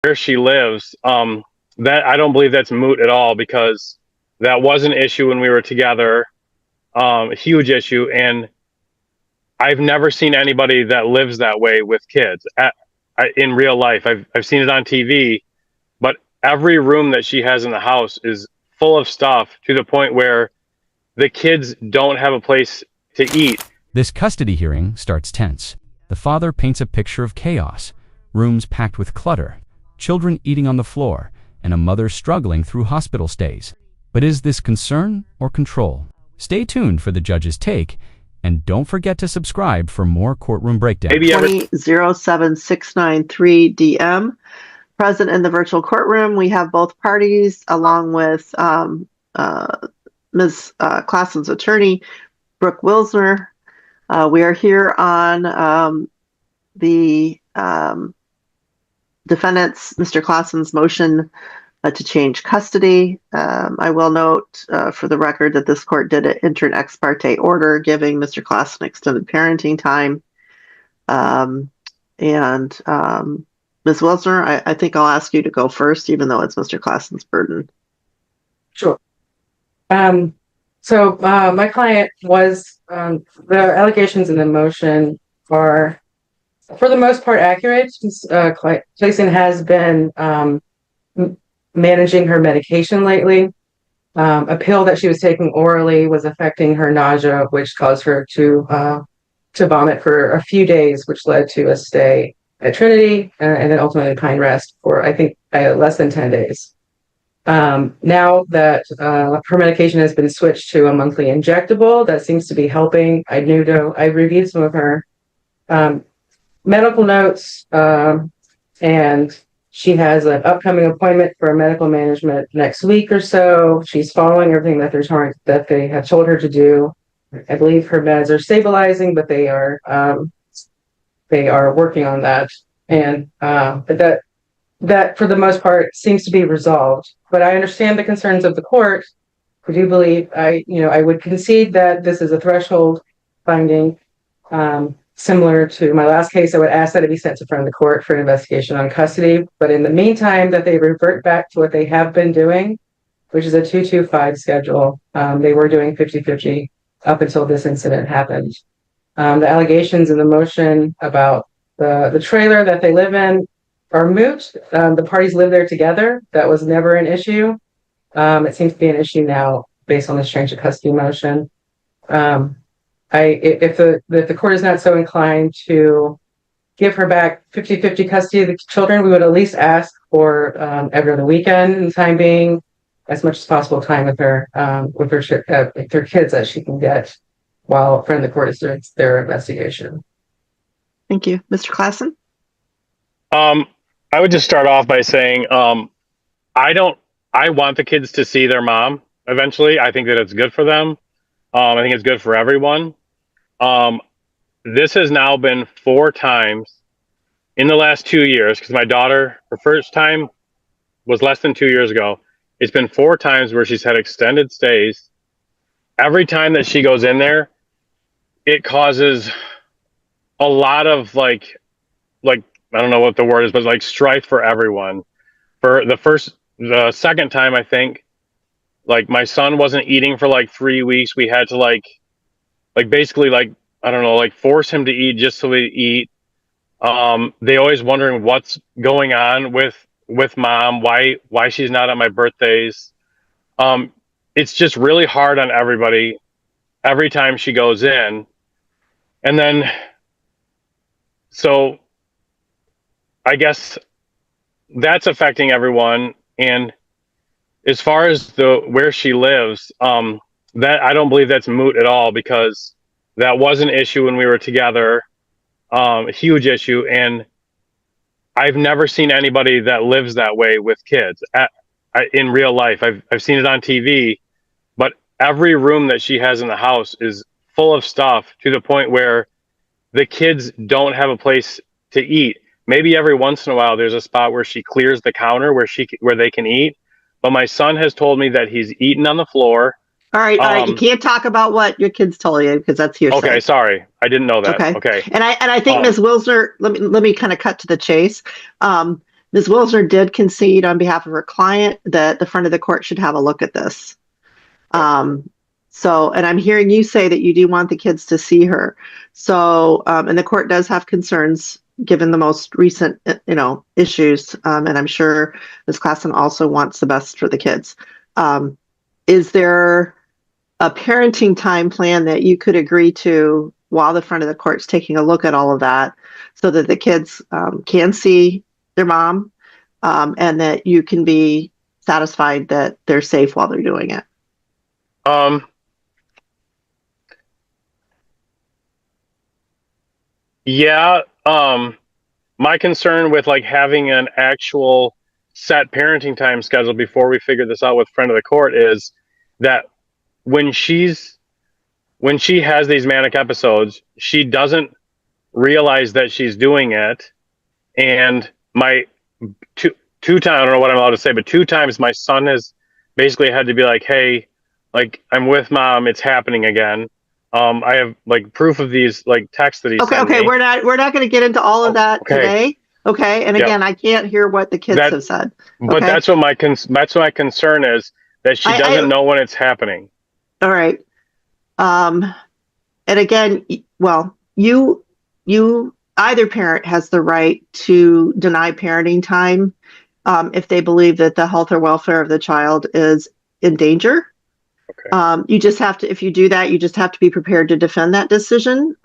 where she lives, that I don't believe that's moot at all because that was an issue when we were together, a huge issue, and I've never seen anybody that lives that way with kids in real life. I've seen it on TV, but every room that she has in the house is full of stuff to the point where the kids don't have a place to eat. This custody hearing starts tense. The father paints a picture of chaos, rooms packed with clutter, children eating on the floor, and a mother struggling through hospital stays. But is this concern or control? Stay tuned for the judge's take, and don't forget to subscribe for more courtroom breakdowns. 20-07693 DM. Present in the virtual courtroom, we have both parties along with Ms. Klassen's attorney, Brooke Wilsner. We are here on the defendant's, Mr. Klassen's motion to change custody. I will note for the record that this court did enter an ex parte order giving Mr. Klassen extended parenting time. Ms. Wilsner, I think I'll ask you to go first, even though it's Mr. Klassen's burden. Sure. My client was, the allegations in the motion are, for the most part, accurate. Clayson has been managing her medication lately. A pill that she was taking orally was affecting her nausea, which caused her to vomit for a few days, which led to a stay at Trinity and then ultimately Pine Rest for, I think, less than 10 days. Now that her medication has been switched to a monthly injectable, that seems to be helping. I reviewed some of her medical notes, and she has an upcoming appointment for medical management next week or so. She's following everything that they have told her to do. I believe her meds are stabilizing, but they are working on that, and but that for the most part seems to be resolved. But I understand the concerns of the court. I do believe I would concede that this is a threshold finding. Similar to my last case, I would ask that it be sent to front of the court for an investigation on custody. But in the meantime, that they revert back to what they have been doing, which is a 2-2-5 schedule. They were doing 50-50 up until this incident happened. The allegations in the motion about the trailer that they live in are moot. The parties live there together. That was never an issue. It seems to be an issue now based on this change of custody motion. If the court is not so inclined to give her back 50-50 custody of the children, we would at least ask for every other weekend in the time being, as much as possible time with her kids as she can get while front of the court is doing their investigation. Thank you. Mr. Klassen? I would just start off by saying I want the kids to see their mom eventually. I think that it's good for them. I think it's good for everyone. This has now been 4 times in the last 2 years, because my daughter, her first time was less than 2 years ago. It's been 4 times where she's had extended stays. Every time that she goes in there, it causes a lot of like I don't know what the word is, but like strife for everyone. For the second time, I think, like my son wasn't eating for like 3 weeks. We had to basically I don't know, force him to eat just so he'd eat. They always wondering what's going on with mom, why she's not at my birthdays. It's just really hard on everybody every time she goes in. And then, so I guess that's affecting everyone. And as far as where she lives, that I don't believe that's moot at all because that was an issue when we were together, a huge issue. And I've never seen anybody that lives that way with kids in real life. I've seen it on TV, but every room that she has in the house is full of stuff to the point where the kids don't have a place to eat. Maybe every once in a while there's a spot where she clears the counter where they can eat. But my son has told me that he's eaten on the floor. All right. You can't talk about what your kids told you because that's hearsay. Okay, sorry, I didn't know that. Okay. And I think Ms. Wilsner, let me kind of cut to the chase. Ms. Wilsner did concede on behalf of her client that the front of the court should have a look at this. And I'm hearing you say that you do want the kids to see her. So, and the court does have concerns given the most recent, issues. And I'm sure Ms. Klassen also wants the best for the kids. Is there a parenting time plan that you could agree to while the front of the court's taking a look at all of that so that the kids can see their mom and that you can be satisfied that they're safe while they're doing it? Yeah. My concern with like having an actual set parenting time schedule before we figure this out with friend of the court is that when she has these manic episodes, she doesn't realize that she's doing it. And my two times, I don't know what I'm allowed to say, but 2 times my son has basically had to be like, hey, like I'm with mom, it's happening again. I have like proof of these like texts that he sent me. We're not going to get into all of that today. Okay. And again, I can't hear what the kids have said. But that's what my concern is, that she doesn't know when it's happening. All right. And again, well, you either parent has the right to deny parenting time if they believe that the health or welfare of the child is in danger. Okay. You just have to, if you do that, you just have to be prepared to defend that decision,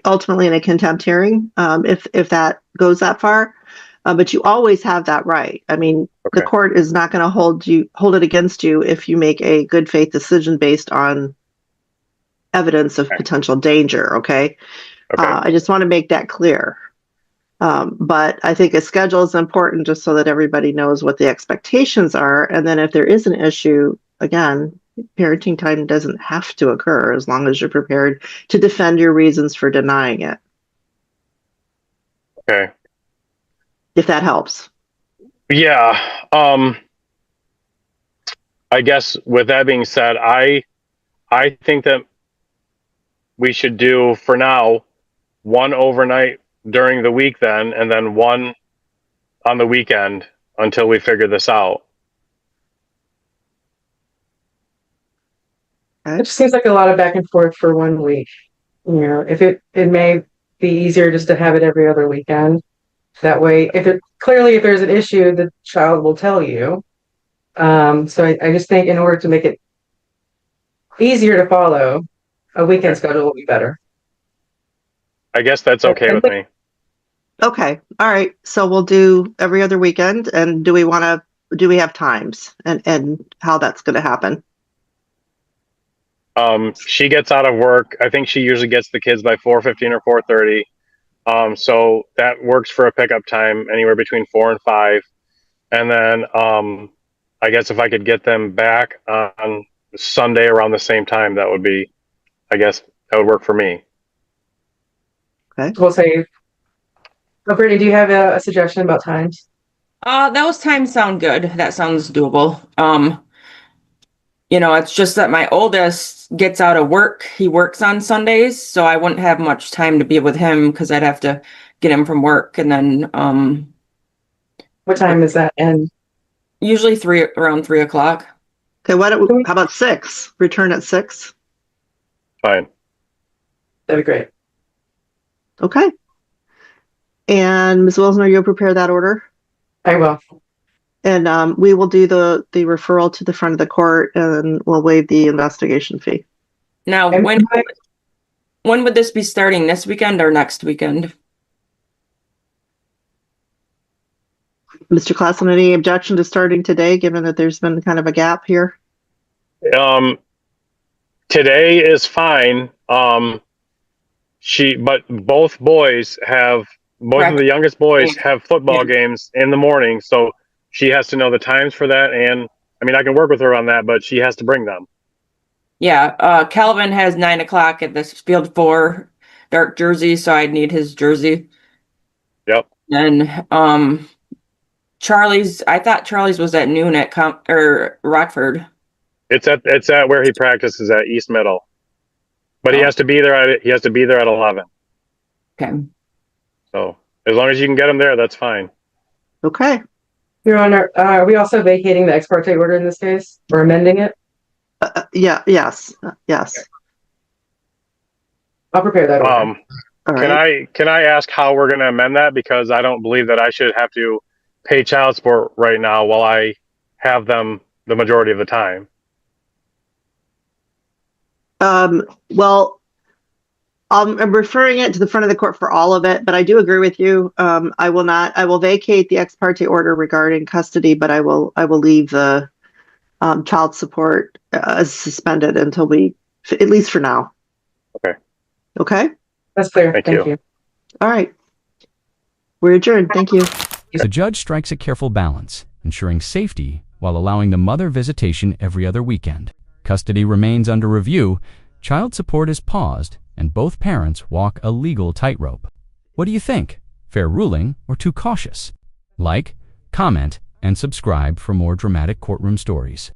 ultimately in a contempt hearing, if that goes that far. But you always have that right. I mean, the court is not going to hold it against you if you make a good faith decision based on evidence of potential danger. Okay. I just want to make that clear. But I think a schedule is important just so that everybody knows what the expectations are. And then if there is an issue, again, parenting time doesn't have to occur as long as you're prepared to defend your reasons for denying it. Okay. If that helps. Yeah. I guess with that being said, I think that we should do for now one overnight during the week then, and then one on the weekend until we figure this out. It just seems like a lot of back and forth for 1 week. If it may be easier just to have it every other weekend. That way, if there's an issue, the child will tell you. So I just think in order to make it easier to follow, a weekend schedule will be better. I guess that's okay with me. Okay. All right. So we'll do every other weekend. And do we have times and how that's going to happen? She gets out of work. I think she usually gets the kids by 4:15 or 4:30. So that works for a pickup time anywhere between 4 and 5. And then I guess if I could get them back on Sunday around the same time, that would work for me. Okay. We'll say, Brittany, do you have a suggestion about times? Those times sound good. That sounds doable. It's just that my oldest gets out of work. He works on Sundays, so I wouldn't have much time to be with him because I'd have to get him from work. And then, what time is that? And usually around 3 o'clock. Okay. How about 6? Return at 6? Fine. That'd be great. Okay. And Ms. Wilson, you'll prepare that order? I will. And we will do the referral to the front of the court, and we'll waive the investigation fee. Now, when would this be starting? This weekend or next weekend? Mr. Klassen, any objection to starting today, given that there's been kind of a gap here? Today is fine. But both of the youngest boys have football games in the morning, so she has to know the times for that. And I mean, I can work with her on that, but she has to bring them. Yeah. Calvin has 9 o'clock at this field 4 dark jersey, so I'd need his jersey. Yep. And I thought Charlie's was at noon at Rockford. It's at where he practices at East Middle, but he has to be there at 11. Okay. So as long as you can get him there, that's fine. Okay. Your Honor, are we also vacating the ex parte order in this case or amending it? Yeah, yes, yes. I'll prepare that order. All right. Can I ask how we're going to amend that? Because I don't believe that I should have to pay child support right now while I have them the majority of the time. Well, I'm referring it to the front of the court for all of it, but I do agree with you. I will vacate the ex parte order regarding custody, but I will leave the child support suspended until at least for now. Okay. Okay. That's clear. Thank Thank you. you. All right. We're adjourned. Thank you. The judge strikes a careful balance, ensuring safety while allowing the mother visitation every other weekend. Custody remains under review, child support is paused, and both parents walk a legal tightrope. What do you think? Fair ruling or too cautious? Like, comment, and subscribe for more dramatic courtroom stories.